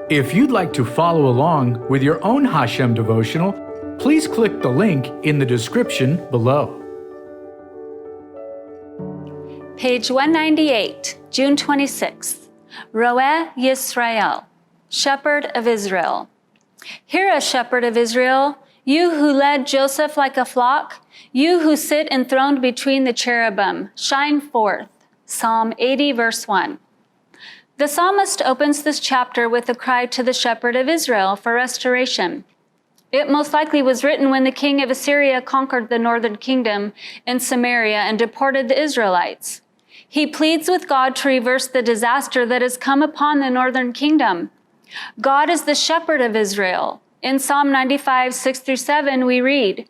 If you'd like to follow along with your own HaShem devotional, please click the link in the description below. Page 198, June 26th. Roeh YISRAEL, Shepherd of Israel. Hear us, Shepherd of Israel, you who led Joseph like a flock, you who sit enthroned between the cherubim, shine forth. Psalm 80, verse 1. The psalmist opens this chapter with a cry to the Shepherd of Israel for restoration. It most likely was written when the king of Assyria conquered the northern kingdom in Samaria and deported the Israelites. He pleads with God to reverse the disaster that has come upon the northern kingdom. God is the shepherd of Israel. In Psalm 95, 6-7, we read,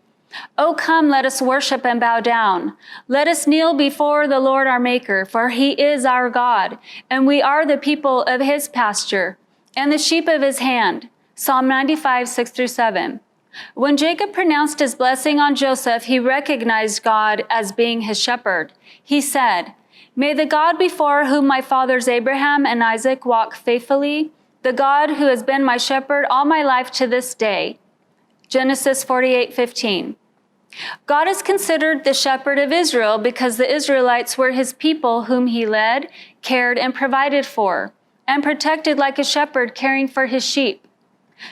"O come, let us worship and bow down. Let us kneel before the Lord our Maker, for he is our God, and we are the people of his pasture, and the sheep of his hand." Psalm 95, 6-7. When Jacob pronounced his blessing on Joseph, he recognized God as being his shepherd. He said, "May the God before whom my fathers Abraham and Isaac walk faithfully, the God who has been my shepherd all my life to this day." Genesis 48:15. God is considered the shepherd of Israel because the Israelites were his people whom he led, cared, and provided for, and protected like a shepherd caring for his sheep.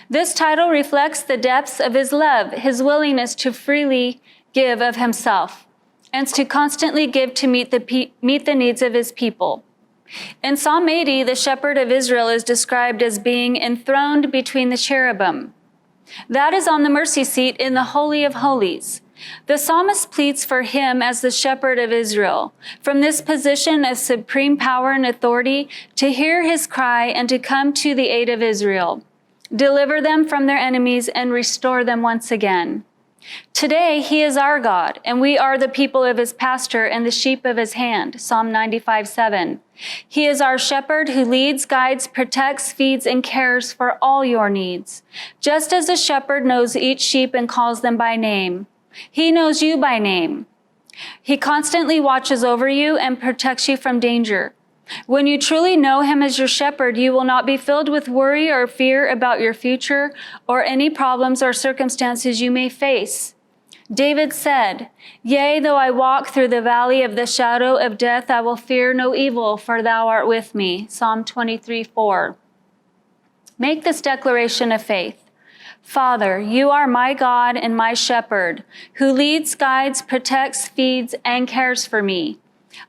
This title reflects the depths of his love, his willingness to freely give of himself, and to constantly give to meet the needs of his people. In Psalm 80, the shepherd of Israel is described as being enthroned between the cherubim. That is on the mercy seat in the Holy of Holies. The psalmist pleads for him as the shepherd of Israel, from this position of supreme power and authority, to hear his cry and to come to the aid of Israel, deliver them from their enemies, and restore them once again. Today, he is our God, and we are the people of his pasture and the sheep of his hand. Psalm 95:7. He is our shepherd who leads, guides, protects, feeds, and cares for all your needs. Just as a shepherd knows each sheep and calls them by name, he knows you by name. He constantly watches over you and protects you from danger. When you truly know him as your shepherd, you will not be filled with worry or fear about your future or any problems or circumstances you may face. David said, "Yea, though I walk through the valley of the shadow of death, I will fear no evil, for thou art with me." Psalm 23:4. Make this declaration of faith. Father, you are my God and my shepherd, who leads, guides, protects, feeds, and cares for me.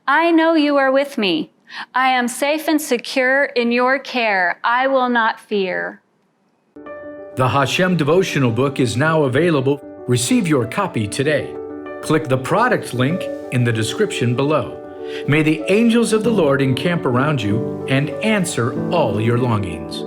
I know you are with me. I am safe and secure in your care. I will not fear. The HaShem devotional book is now available. Receive your copy today. Click the product link in the description below. May the angels of the Lord encamp around you and answer all your longings.